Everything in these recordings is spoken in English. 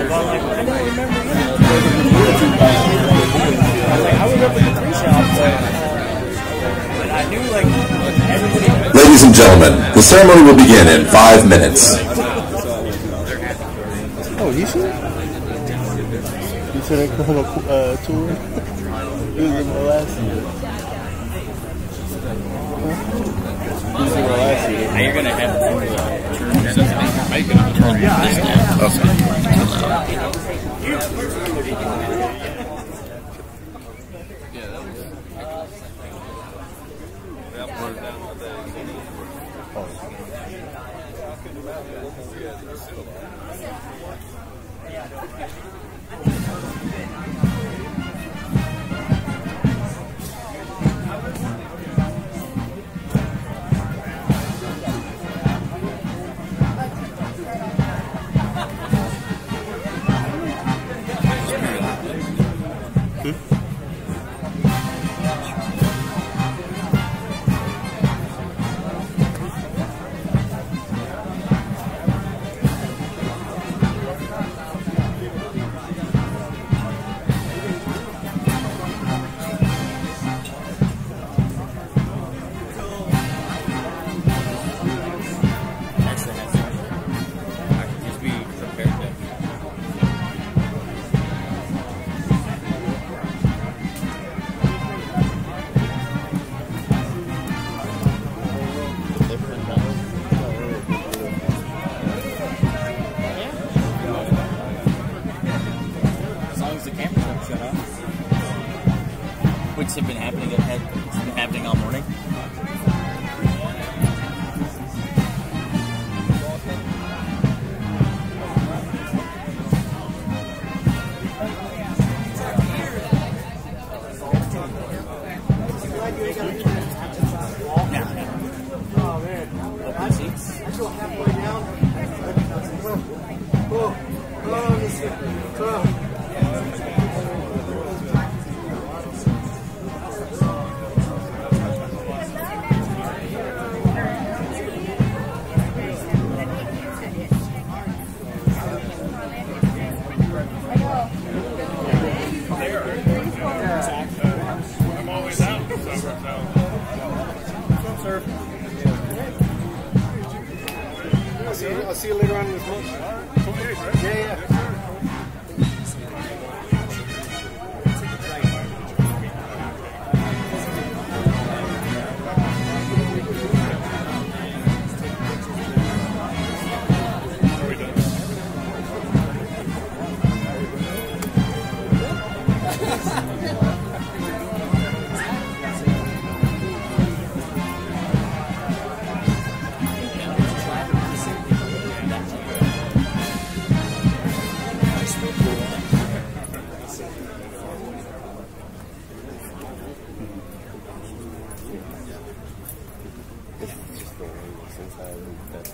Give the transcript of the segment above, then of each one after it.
Ladies and gentlemen, the ceremony will begin in 5 minutes. Oh, he should? You said I come on a tour? He was in the last season. He was in the last season. Now you're going to have to which have been happening all morning. Oh, man. Open seats. I go halfway down. I'm always out. I'll see you later on in this month. Yeah.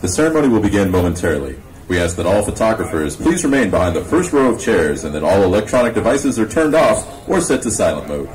The ceremony will begin momentarily. We ask that all photographers please remain behind the first row of chairs and that all electronic devices are turned off or set to silent mode.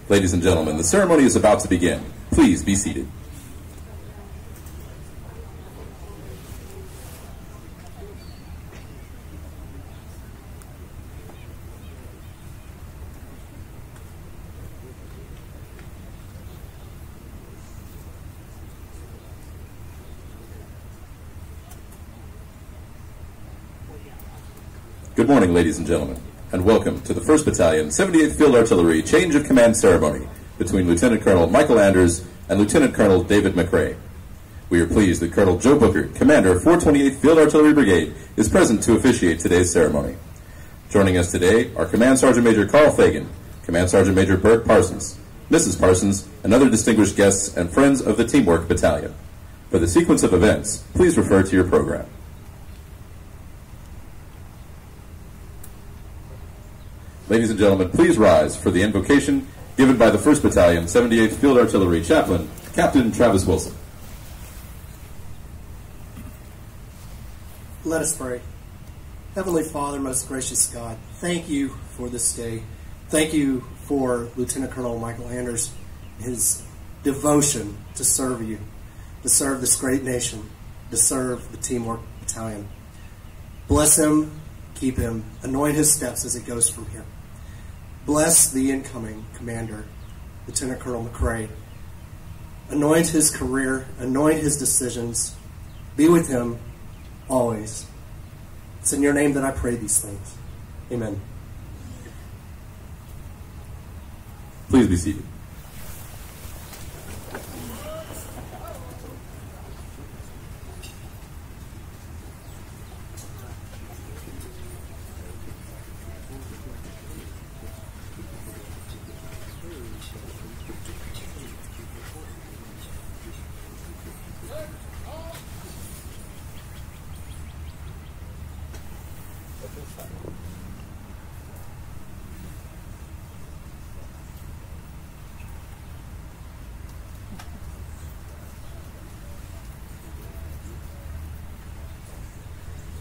Ladies and gentlemen, the ceremony is about to begin. Please be seated. Good morning, ladies and gentlemen, and welcome to the 1st Battalion, 78th Field Artillery Change of Command Ceremony between Lieutenant Colonel Michael Anders and Lieutenant Colonel David McRae. We are pleased that Colonel Joe Booker, Commander of 428th Field Artillery Brigade, is present to officiate today's ceremony. Joining us today are Command Sergeant Major Carl Fagan, Command Sergeant Major Bert Parsons, Mrs. Parsons, and other distinguished guests and friends of the Teamwork Battalion. For the sequence of events, please refer to your program. Ladies and gentlemen, please rise for the invocation given by the 1st Battalion, 78th Field Artillery Chaplain, Captain Travis Wilson. Let us pray. Heavenly Father, most gracious God, thank you for this day. Thank you for Lieutenant Colonel Michael Anders, his devotion to serve you, to serve this great nation, to serve the Teamwork Battalion. Bless him, keep him, anoint his steps as he goes from here. Bless the incoming commander, Lieutenant Colonel McRae. Anoint his career, anoint his decisions. Be with him always. It's in your name that I pray these things. Amen. Please be seated.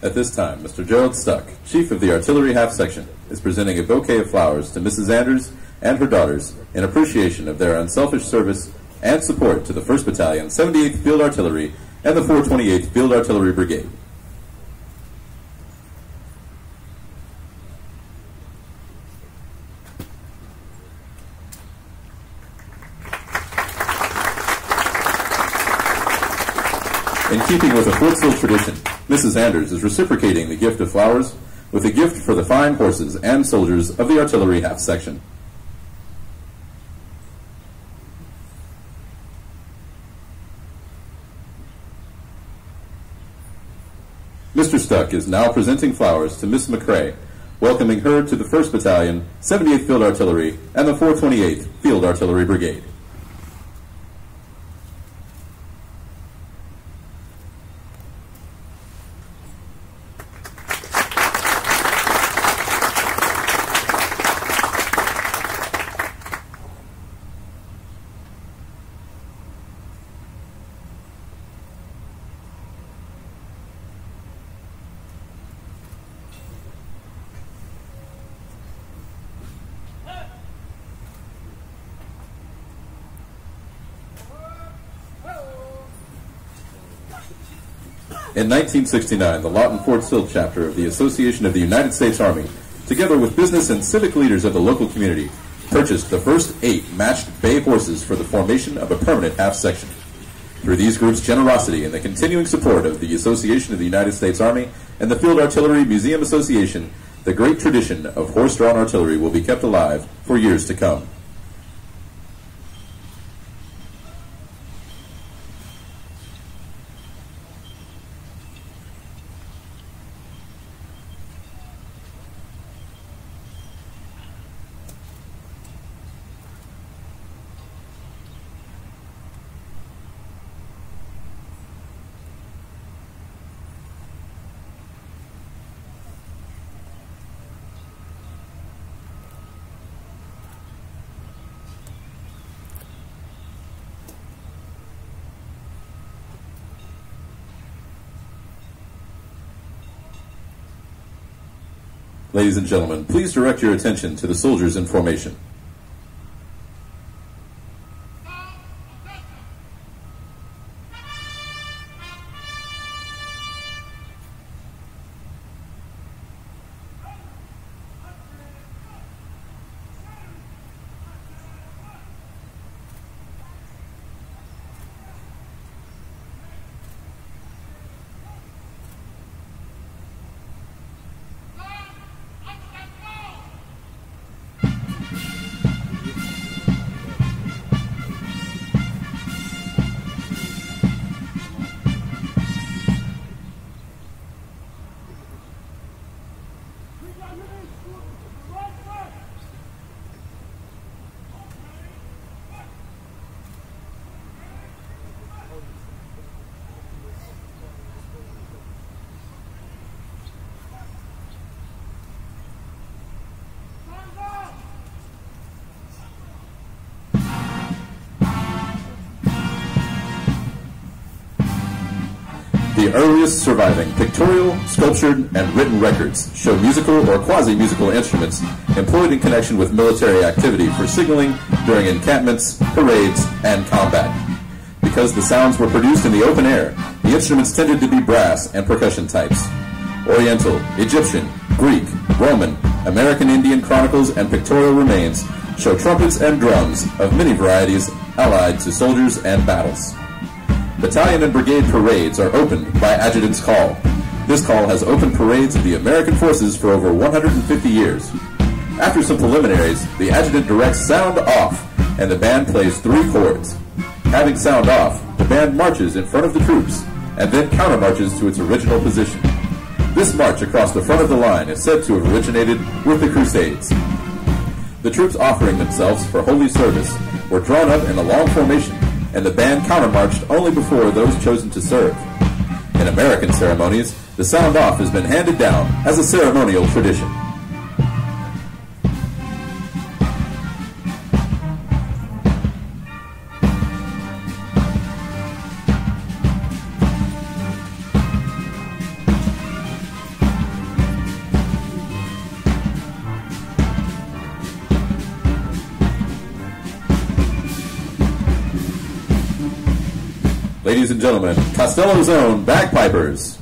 At this time, Mr. Gerald Stuck, Chief of the Artillery Half Section, is presenting a bouquet of flowers to Mrs. Anders and her daughters in appreciation of their unselfish service and support to the 1st Battalion, 78th Field Artillery, and the 428th Field Artillery Brigade. In keeping with a Fort Sill tradition, Mrs. Anders is reciprocating the gift of flowers with a gift for the fine horses and soldiers of the Artillery Half Section. Mr. Stuck is now presenting flowers to Miss McRae, welcoming her to the 1st Battalion, 78th Field Artillery, and the 428th Field Artillery Brigade. In 1969, the Lawton Fort Sill chapter of the Association of the United States Army, together with business and civic leaders of the local community, purchased the first 8 matched bay horses for the formation of a permanent half section. Through these groups' generosity and the continuing support of the Association of the United States Army and the Field Artillery Museum Association, the great tradition of horse-drawn artillery will be kept alive for years to come. Ladies and gentlemen, please direct your attention to the soldiers in formation. The earliest surviving pictorial, sculptured, and written records show musical or quasi-musical instruments employed in connection with military activity for signaling during encampments, parades, and combat. Because the sounds were produced in the open air, the instruments tended to be brass and percussion types. Oriental, Egyptian, Greek, Roman, American Indian chronicles, and pictorial remains show trumpets and drums of many varieties allied to soldiers and battles. Battalion and brigade parades are opened by adjutant's call. This call has opened parades of the American forces for over 150 years. After some preliminaries, the adjutant directs sound off, and the band plays 3 chords. Having sound off, the band marches in front of the troops, and then countermarches to its original position. This march across the front of the line is said to have originated with the Crusades. The troops offering themselves for holy service were drawn up in a long formation, and the band countermarched only before those chosen to serve. In American ceremonies, the sound off has been handed down as a ceremonial tradition. Ladies and gentlemen, Costello's own bagpipers.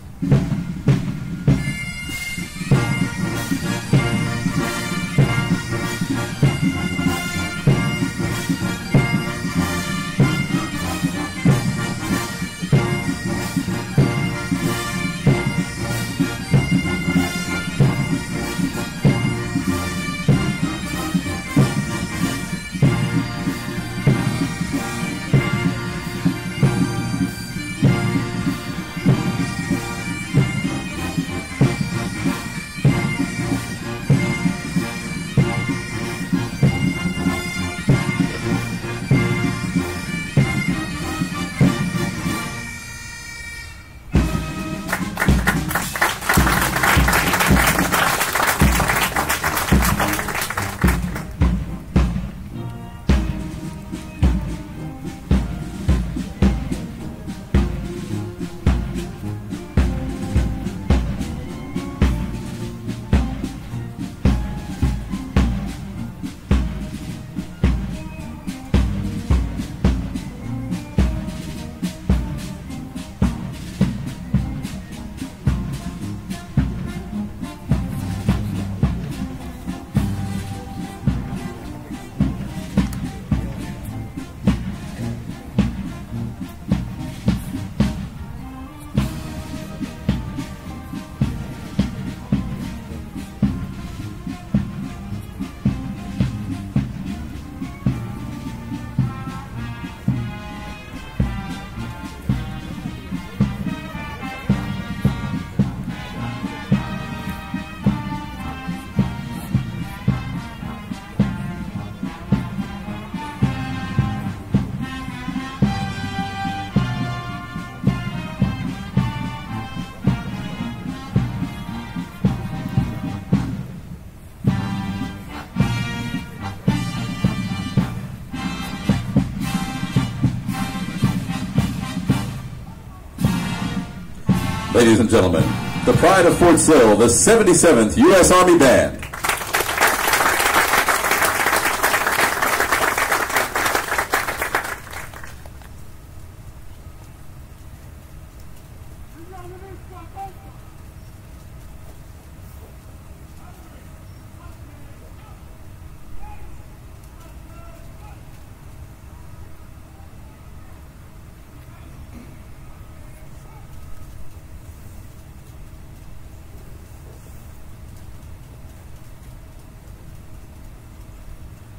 Ladies and gentlemen, the pride of Fort Sill, the 77th U.S. Army Band.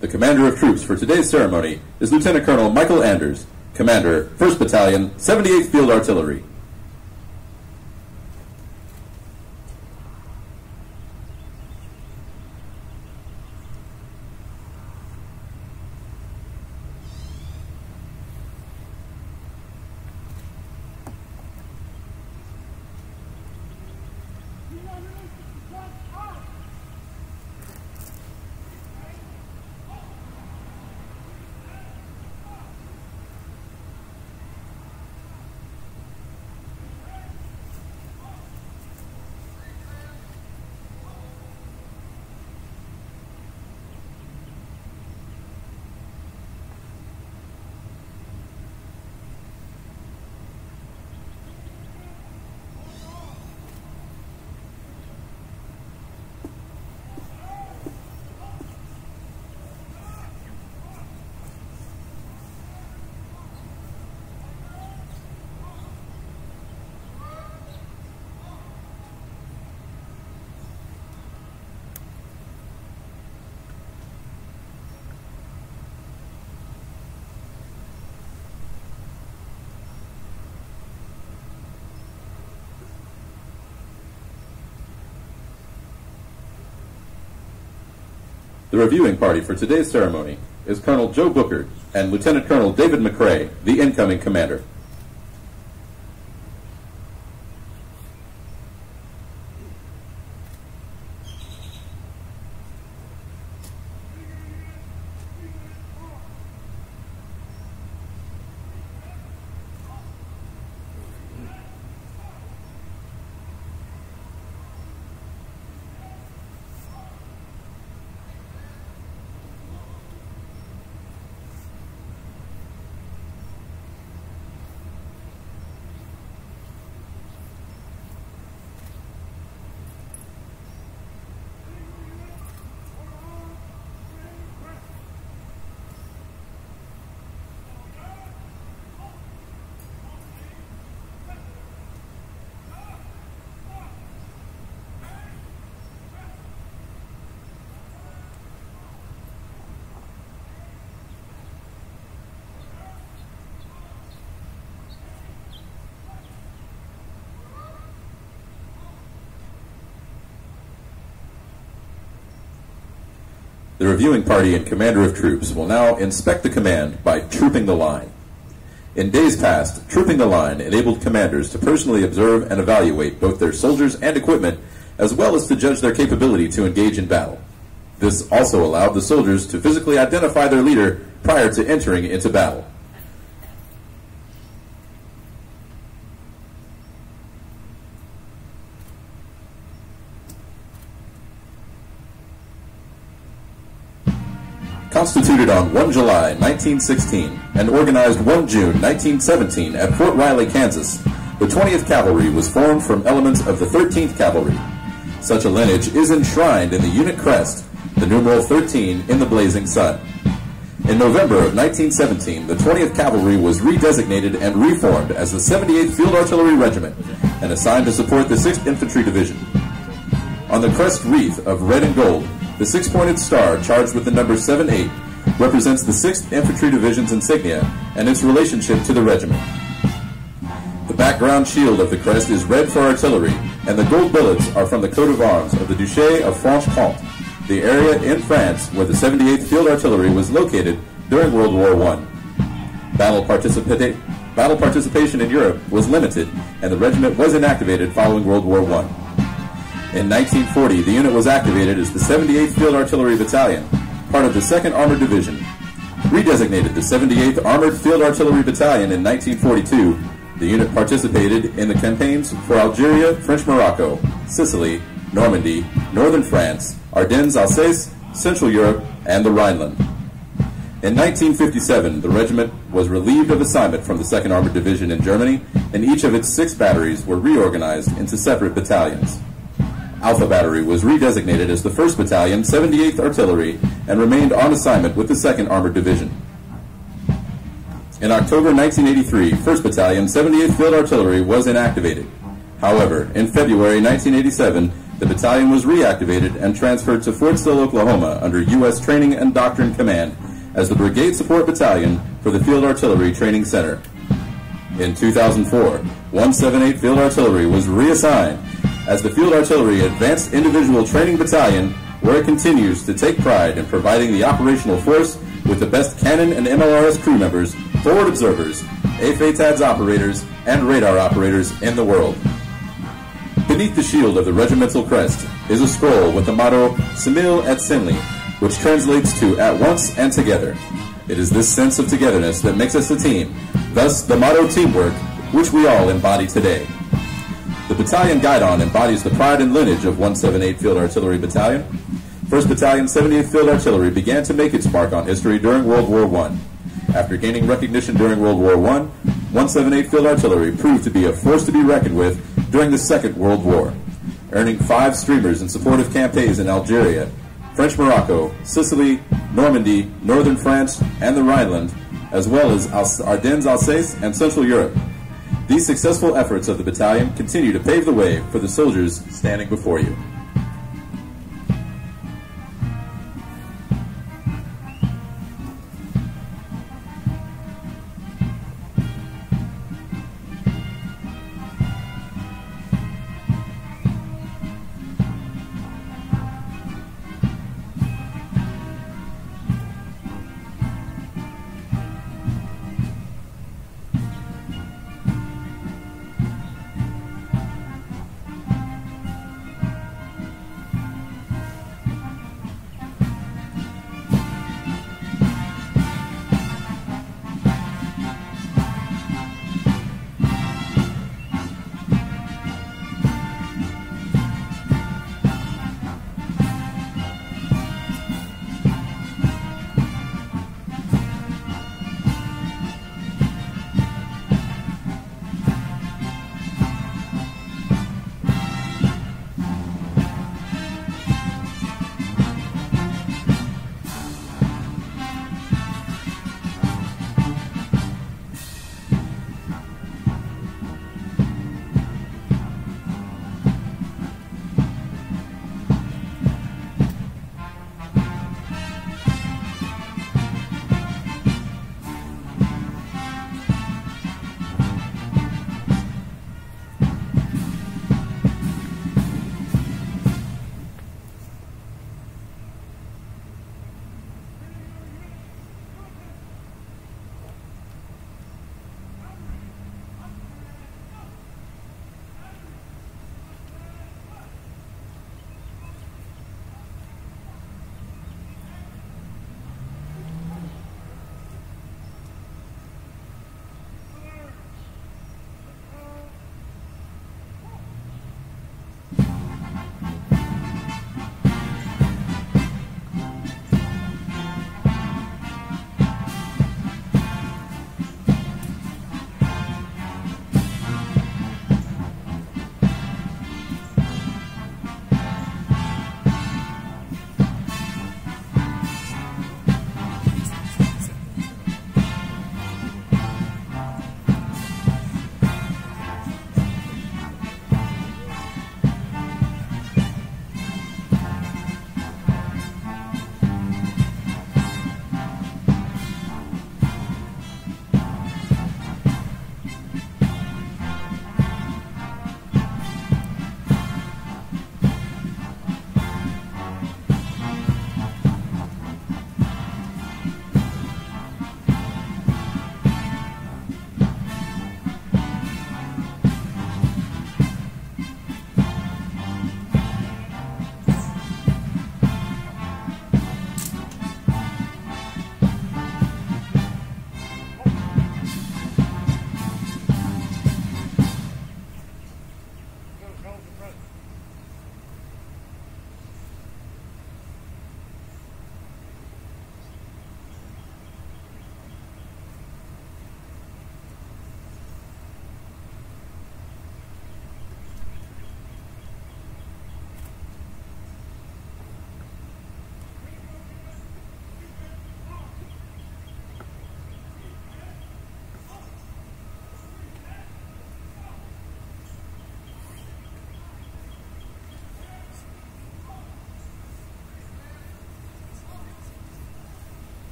The commander of troops for today's ceremony is Lieutenant Colonel Michael Anders, Commander, 1st Battalion, 78th Field Artillery. The reviewing party for today's ceremony is Colonel Joe Booker and Lieutenant Colonel David McRae, the incoming commander. The reviewing party and commander of troops will now inspect the command by trooping the line. In days past, trooping the line enabled commanders to personally observe and evaluate both their soldiers and equipment, as well as to judge their capability to engage in battle. This also allowed the soldiers to physically identify their leader prior to entering into battle. Constituted on 1 July 1916 and organized 1 June 1917 at Fort Riley, Kansas, the 20th Cavalry was formed from elements of the 13th Cavalry. Such a lineage is enshrined in the unit crest, the numeral 13 in the blazing sun. In November of 1917, the 20th Cavalry was redesignated and reformed as the 78th Field Artillery Regiment and assigned to support the 6th Infantry Division. On the crest wreath of red and gold, the six-pointed star charged with the number 78 represents the 6th Infantry Division's insignia and its relationship to the regiment. The background shield of the crest is red for artillery, and the gold billets are from the coat of arms of the Duché of Franche-Comté, the area in France where the 78th Field Artillery was located during World War I. Battle participation in Europe was limited, and the regiment was inactivated following World War I. In 1940, the unit was activated as the 78th Field Artillery Battalion, part of the 2nd Armored Division. Redesignated the 78th Armored Field Artillery Battalion in 1942, the unit participated in the campaigns for Algeria, French Morocco, Sicily, Normandy, northern France, Ardennes, Alsace, Central Europe, and the Rhineland. In 1957, the regiment was relieved of assignment from the 2nd Armored Division in Germany, and each of its 6 batteries were reorganized into separate battalions. Alpha Battery was redesignated as the 1st Battalion, 78th Artillery, and remained on assignment with the 2nd Armored Division. In October 1983, 1st Battalion, 78th Field Artillery was inactivated. However, in February 1987, the battalion was reactivated and transferred to Fort Sill, Oklahoma, under U.S. Training and Doctrine Command as the Brigade Support Battalion for the Field Artillery Training Center. In 2004, 178th Field Artillery was reassigned as the Field Artillery Advanced Individual Training Battalion, where it continues to take pride in providing the operational force with the best cannon and MLRS crew members, forward observers, AFATADS operators, and radar operators in the world. Beneath the shield of the regimental crest is a scroll with the motto, Simil et Simli, which translates to at once and together. It is this sense of togetherness that makes us a team, thus the motto teamwork, which we all embody today. The battalion guidon embodies the pride and lineage of 178 Field Artillery Battalion. 1st Battalion, 78th Field Artillery began to make its mark on history during World War I. After gaining recognition during World War I, 178 Field Artillery proved to be a force to be reckoned with during the Second World War, earning 5 streamers in support of campaigns in Algeria, French Morocco, Sicily, Normandy, northern France, and the Rhineland, as well as Ardennes, Alsace, and Central Europe. These successful efforts of the battalion continue to pave the way for the soldiers standing before you.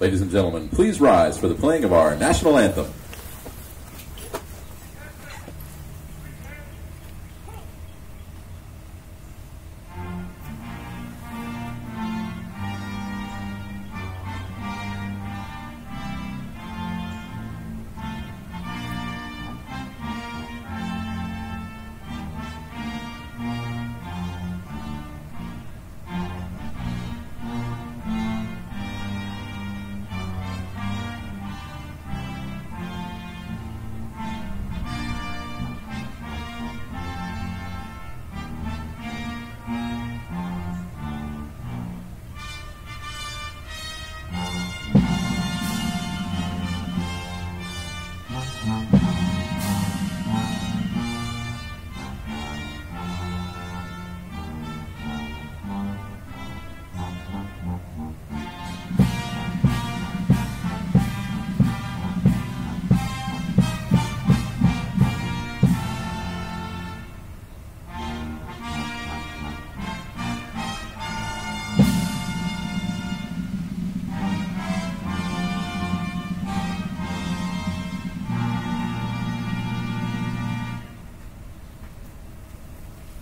Ladies and gentlemen, please rise for the playing of our national anthem.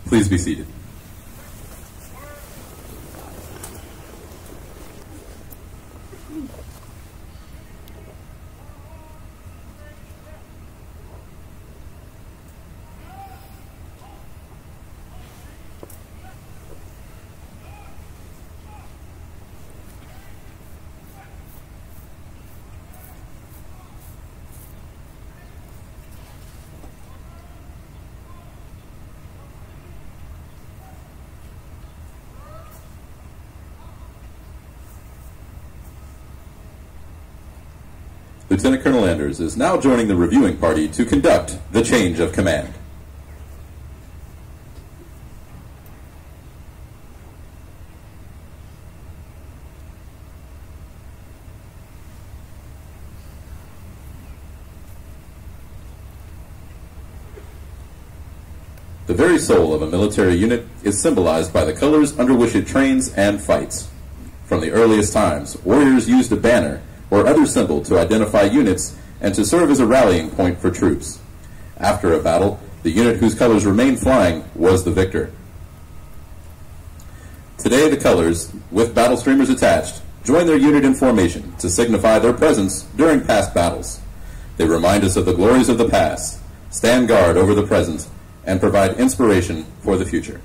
Please be seated. Lieutenant Colonel Anders is now joining the reviewing party to conduct the change of command. The very soul of a military unit is symbolized by the colors under which it trains and fights. From the earliest times, warriors used a banner or other symbol to identify units and to serve as a rallying point for troops. After a battle, the unit whose colors remained flying was the victor. Today, the colors, with battle streamers attached, join their unit in formation to signify their presence during past battles. They remind us of the glories of the past, stand guard over the present, and provide inspiration for the future.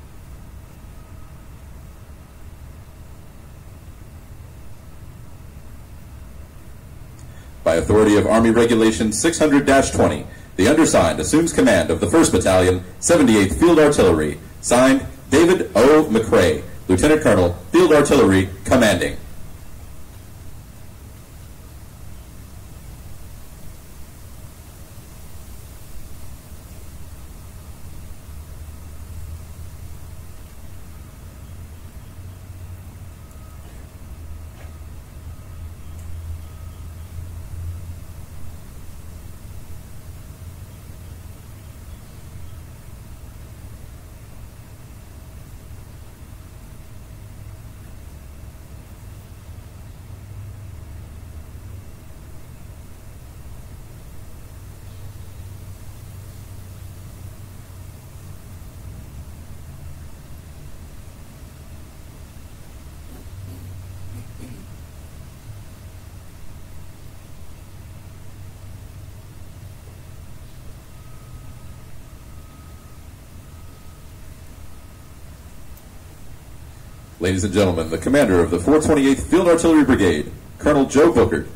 By authority of Army Regulation 600-20, the undersigned assumes command of the 1st Battalion, 78th Field Artillery. Signed, David O. McRae, Lieutenant Colonel, Field Artillery, Commanding. Ladies and gentlemen, the commander of the 428th Field Artillery Brigade, Colonel Joe Booker.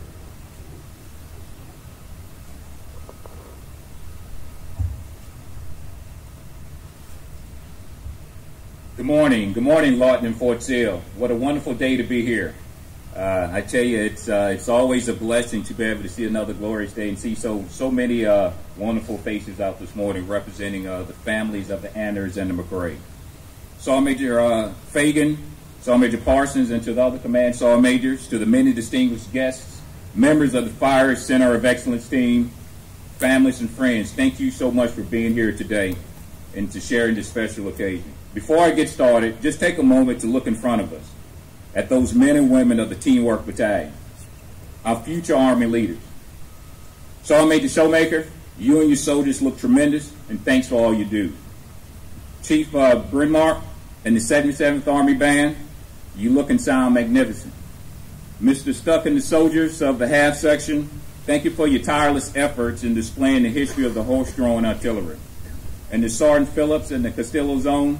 Good morning, Lawton and Fort Sill. What a wonderful day to be here. I tell you, it's always a blessing to be able to see another glorious day and see so many wonderful faces out this morning representing the families of the Anders and the McRae. Sergeant Major Fagan, Sergeant Major Parsons, and to the other command sergeant majors, to the many distinguished guests, members of the Fire Center of Excellence team, families and friends, thank you so much for being here today and to sharing this special occasion. Before I get started, just take a moment to look in front of us at those men and women of the Teamwork Battalion. our future Army leaders. Sergeant Major Showmaker, you and your soldiers look tremendous, and thanks for all you do. Chief Bryn Mawr and the 77th Army Band, you look and sound magnificent. Mr. Stuck and the soldiers of the half section, thank you for your tireless efforts in displaying the history of the horse-drawn artillery. And the Sergeant Phillips and the Castillo Zone,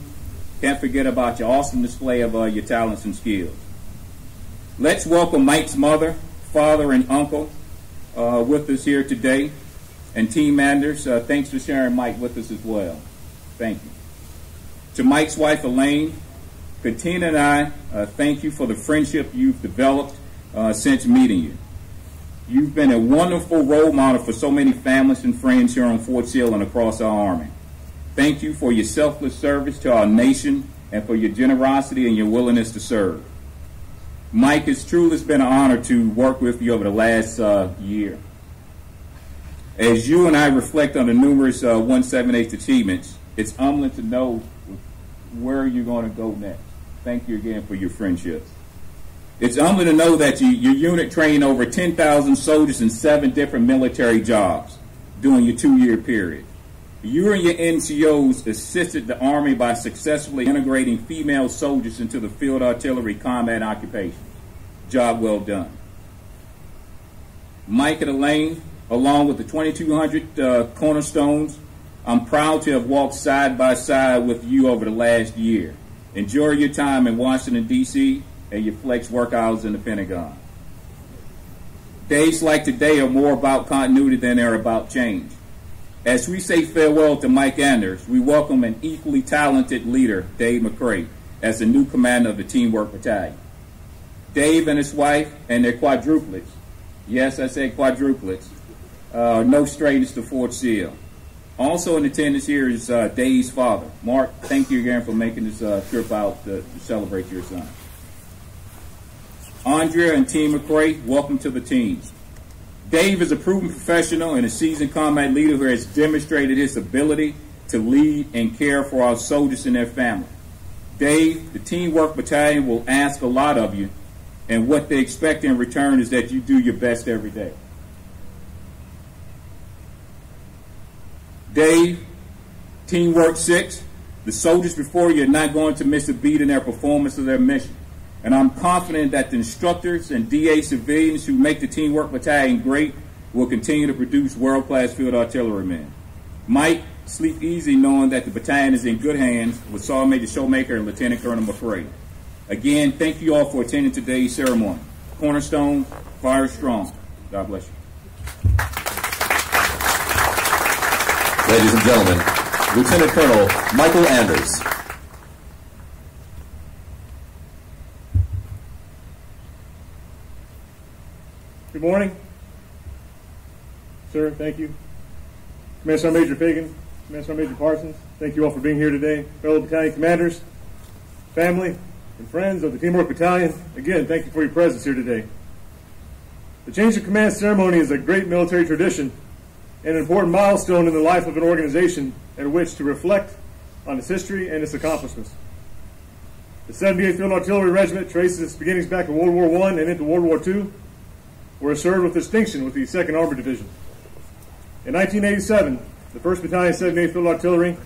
can't forget about your awesome display of your talents and skills. Let's welcome Mike's mother, father, and uncle with us here today. And Team Anders, thanks for sharing Mike with us as well. Thank you. To Mike's wife, Elaine, Katina and I, thank you for the friendship you've developed since meeting you. You've been a wonderful role model for so many families and friends here on Fort Sill and across our Army. Thank you for your selfless service to our nation and for your generosity and your willingness to serve. Mike, it's truly been an honor to work with you over the last year. As you and I reflect on the numerous 178 achievements, it's humbling to know where you're going to go next. Thank you again for your friendships. It's humbling to know that your unit trained over 10,000 soldiers in 7 different military jobs during your 2-year period. You and your NCOs assisted the Army by successfully integrating female soldiers into the field artillery combat occupation. Job well done. Mike and Elaine, along with the 2,200 cornerstones, I'm proud to have walked side by side with you over the last year. Enjoy your time in Washington, D.C., and your flex work hours in the Pentagon. Days like today are more about continuity than they're about change. As we say farewell to Mike Anders, we welcome an equally talented leader, Dave McCray, as the new commander of the Teamwork Battalion. Dave and his wife and their quadruplets, yes, I said quadruplets, no strangers to Fort Sill. Also in attendance here is Dave's father. Mark, thank you again for making this trip out to celebrate your son. Andrea and Team McCray, welcome to the team. Dave is a proven professional and a seasoned combat leader who has demonstrated his ability to lead and care for our soldiers and their families. Dave, the Teamwork Battalion will ask a lot of you, and what they expect in return is that you do your best every day. Dave, Teamwork 6, the soldiers before you are not going to miss a beat in their performance of their mission. And I'm confident that the instructors and DA civilians who make the Teamwork Battalion great will continue to produce world-class field artillerymen. Mike, sleep easy knowing that the battalion is in good hands with Sergeant Major Showmaker and Lieutenant Colonel McCray. Again, thank you all for attending today's ceremony. Cornerstone, fire strong. God bless you. Ladies and gentlemen, Lieutenant Colonel Michael Anders. Good morning. Sir, thank you. Command Sergeant Major Fagan, Command Sergeant Major Parsons, thank you all for being here today. Fellow battalion commanders, family, and friends of the Teamwork Battalion, again, thank you for your presence here today. The change of command ceremony is a great military tradition and an important milestone in the life of an organization at which to reflect on its history and its accomplishments. The 78th Field Artillery Regiment traces its beginnings back in World War I and into World War II, where it served with distinction with the 2nd Armored Division. In 1987, the 1st Battalion 78th Field Artillery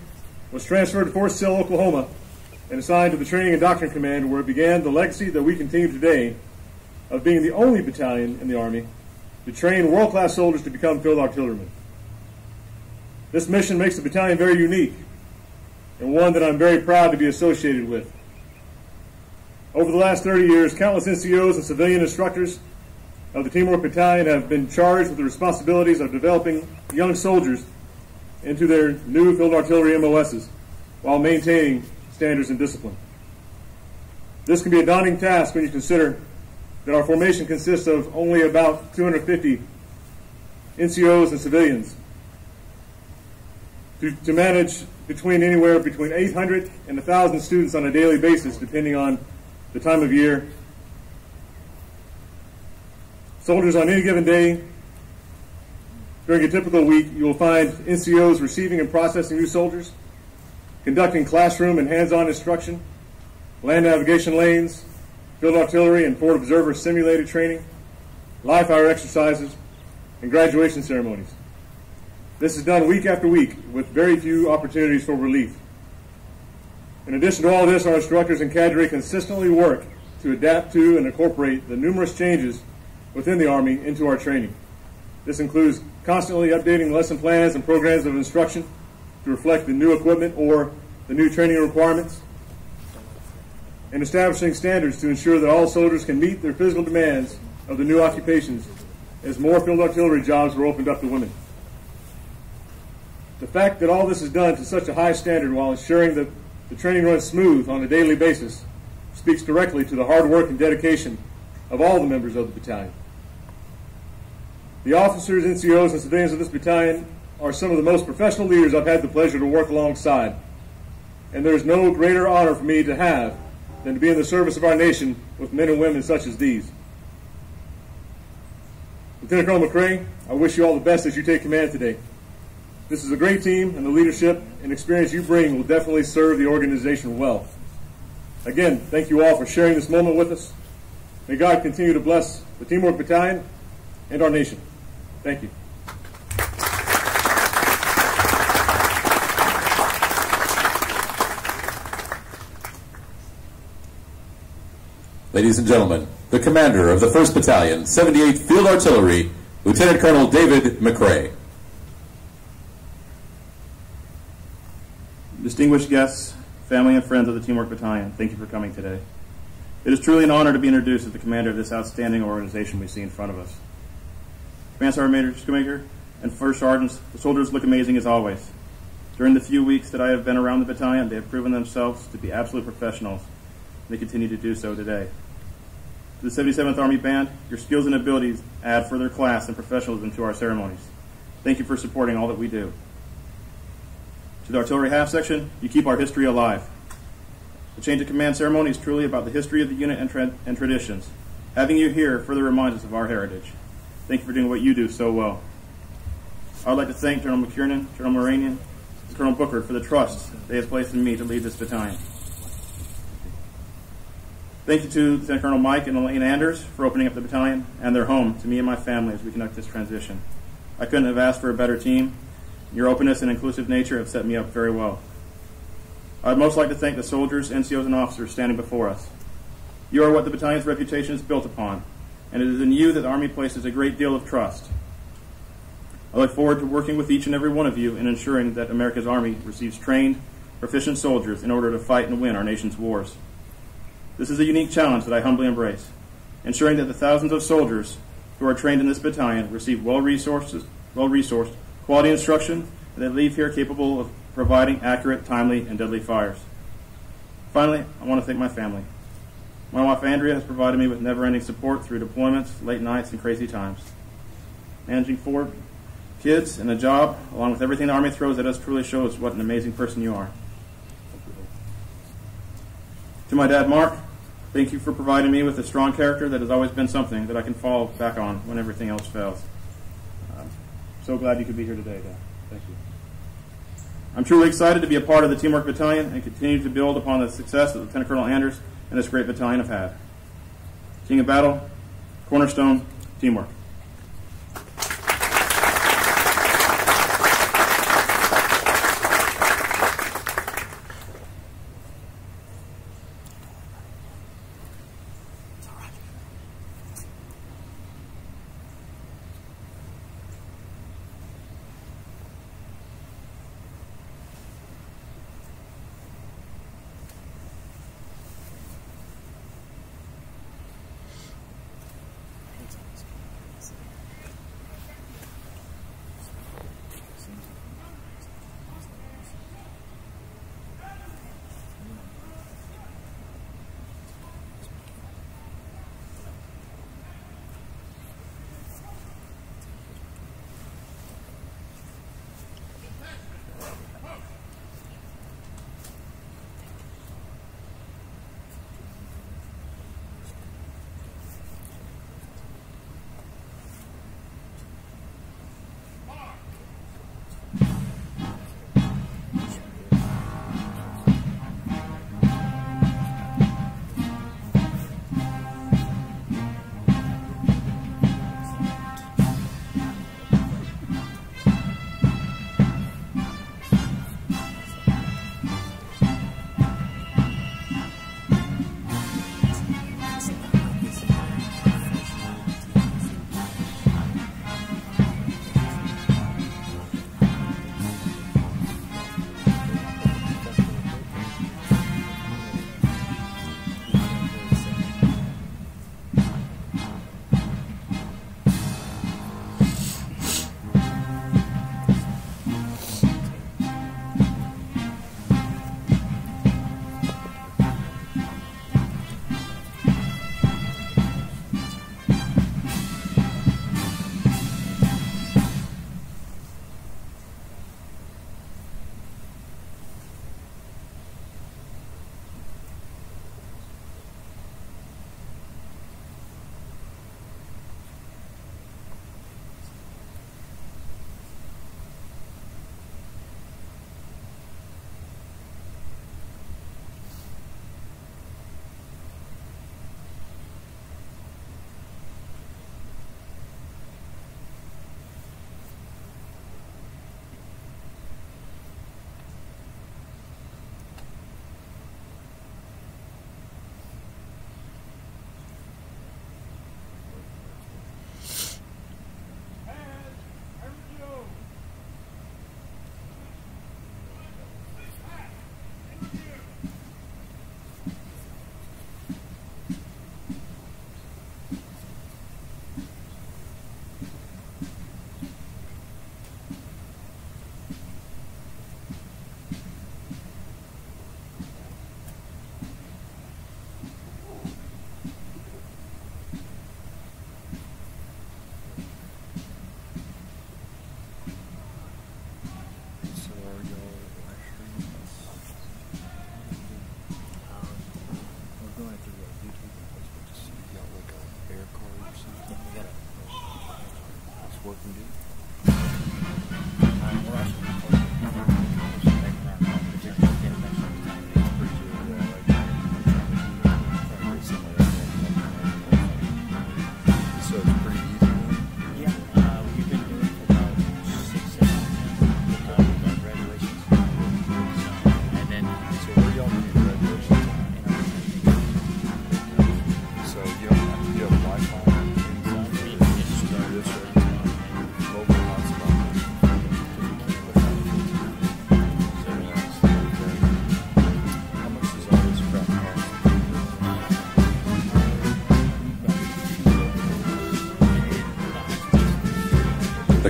was transferred to Fort Sill, Oklahoma, and assigned to the Training and Doctrine Command, where it began the legacy that we continue today of being the only battalion in the Army to train world-class soldiers to become field artillerymen. This mission makes the battalion very unique and one that I'm very proud to be associated with. Over the last 30 years, countless NCOs and civilian instructors of the Teamwork Battalion have been charged with the responsibilities of developing young soldiers into their new field artillery MOSs while maintaining standards and discipline. This can be a daunting task when you consider that our formation consists of only about 250 NCOs and civilians to manage anywhere between 800 and 1,000 students on a daily basis, depending on the time of year. Soldiers on any given day, during a typical week, you will find NCOs receiving and processing new soldiers, conducting classroom and hands-on instruction, land navigation lanes, field artillery and forward observer simulated training, live fire exercises, and graduation ceremonies. This is done week after week with very few opportunities for relief. In addition to all this, our instructors and cadre consistently work to adapt to and incorporate the numerous changes within the Army into our training. This includes constantly updating lesson plans and programs of instruction to reflect the new equipment or the new training requirements, and establishing standards to ensure that all soldiers can meet their physical demands of the new occupations as more field artillery jobs were opened up to women. The fact that all this is done to such a high standard while ensuring that the training runs smooth on a daily basis speaks directly to the hard work and dedication of all the members of the battalion. The officers, NCOs, and civilians of this battalion are some of the most professional leaders I've had the pleasure to work alongside, and there is no greater honor for me to have than to be in the service of our nation with men and women such as these. Lieutenant Colonel McRae, I wish you all the best as you take command today. This is a great team, and the leadership and experience you bring will definitely serve the organization well. Again, thank you all for sharing this moment with us. May God continue to bless the Teamwork Battalion and our nation. Thank you. Ladies and gentlemen, the commander of the 1st Battalion, 78th Field Artillery, Lieutenant Colonel David McRae. Distinguished guests, family and friends of the Teamwork Battalion, thank you for coming today. It is truly an honor to be introduced as the commander of this outstanding organization we see in front of us. Command Sergeant Major Shoemaker and First Sergeants, the soldiers look amazing as always. During the few weeks that I have been around the battalion, they have proven themselves to be absolute professionals, and they continue to do so today. To the 77th Army Band, your skills and abilities add further class and professionalism to our ceremonies. Thank you for supporting all that we do. To the Artillery Half Section, you keep our history alive. The change of command ceremony is truly about the history of the unit and traditions. Having you here further reminds us of our heritage. Thank you for doing what you do so well. I would like to thank General McKiernan, General Moranian, and Colonel Booker for the trust they have placed in me to lead this battalion. Thank you to Lieutenant Colonel Mike and Elaine Anders for opening up the battalion and their home to me and my family as we conduct this transition. I couldn't have asked for a better team. Your openness and inclusive nature have set me up very well. I would most like to thank the soldiers, NCOs, and officers standing before us. You are what the battalion's reputation is built upon, and it is in you that the Army places a great deal of trust. I look forward to working with each and every one of you in ensuring that America's Army receives trained, proficient soldiers in order to fight and win our nation's wars. This is a unique challenge that I humbly embrace, ensuring that the thousands of soldiers who are trained in this battalion receive well-resourced, quality instruction, and they leave here capable of providing accurate, timely, and deadly fires. Finally, I want to thank my family. My wife Andrea has provided me with never-ending support through deployments, late nights, and crazy times. Managing 4 kids and a job, along with everything the Army throws at us, truly shows what an amazing person you are. To my dad, Mark, thank you for providing me with a strong character that has always been something that I can fall back on when everything else fails. So glad you could be here today, Dad. Thank you. I'm truly excited to be a part of the Teamwork Battalion and continue to build upon the success that Lieutenant Colonel Anders and this great battalion have had. King of Battle, Cornerstone, Teamwork.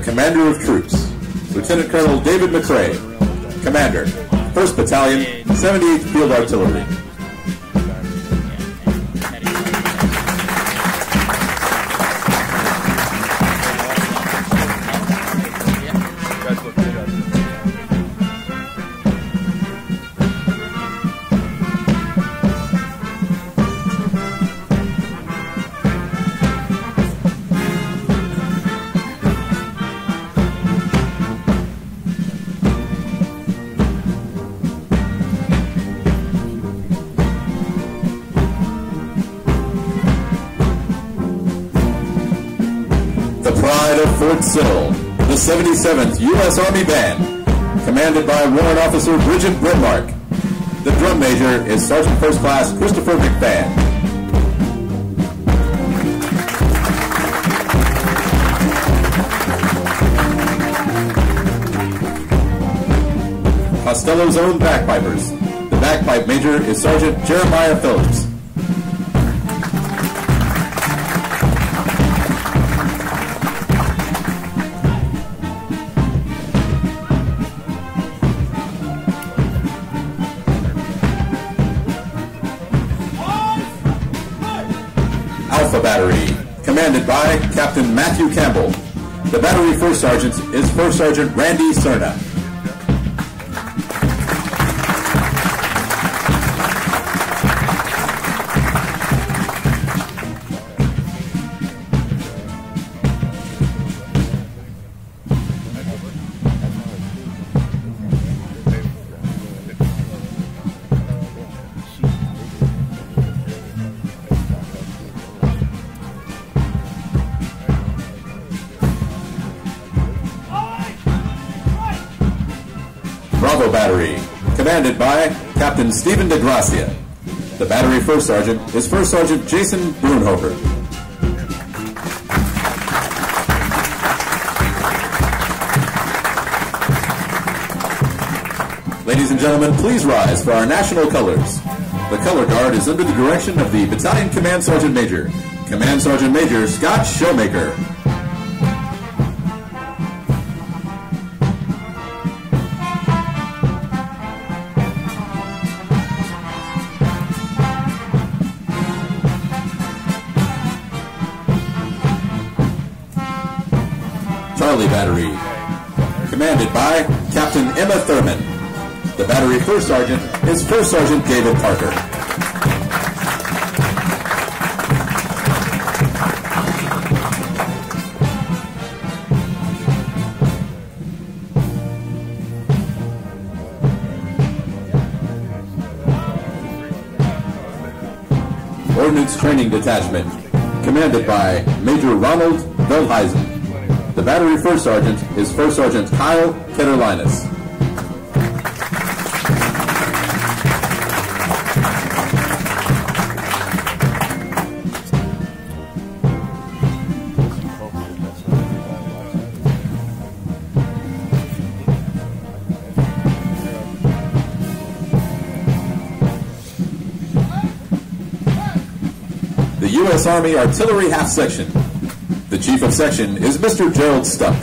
Commander of Troops, Lieutenant Colonel David McRae, Commander, 1st Battalion, 78th Field Artillery. Pride of Fort Sill, the 77th U.S. Army Band, commanded by Warrant Officer Bridget Brenmark. The drum major is Sergeant First Class Christopher McFadden. Costello's own bagpipers. The bagpipe major is Sergeant Jeremiah Phillips. Alpha Battery, commanded by Captain Matthew Campbell. The battery first sergeant is First Sergeant Randy Cerna. Bravo Battery, commanded by Captain Stephen DeGracia. The battery first sergeant is First Sergeant Jason Brunhofer. Ladies and gentlemen, please rise for our national colors. The color guard is under the direction of the Battalion Command Sergeant Major, Command Sergeant Major Scott Showmaker. Charlie Battery, commanded by Captain Emma Thurman. The battery first sergeant is First Sergeant David Parker. Ordnance Training Detachment, commanded by Major Ronald Velheisen. The battery first sergeant is First Sergeant Kyle Ketterlinus. The U.S. Army Artillery Half Section. The Chief of Section is Mr. Gerald Stuck.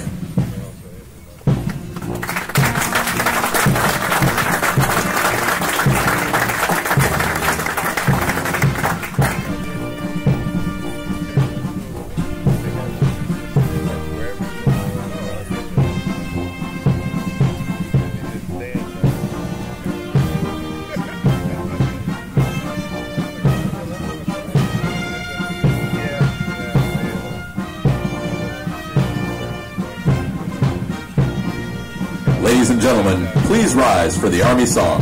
Ladies and gentlemen, please rise for the Army song.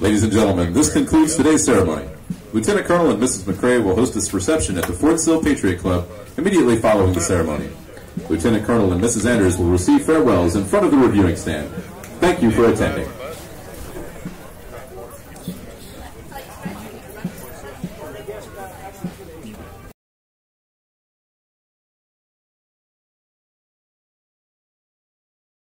Ladies and gentlemen, this concludes today's ceremony. Lieutenant Colonel and Mrs. McRae will host this reception at the Fort Sill Patriot Club immediately following the ceremony. Lieutenant Colonel and Mrs. Anders will receive farewells in front of the reviewing stand. Thank you for attending.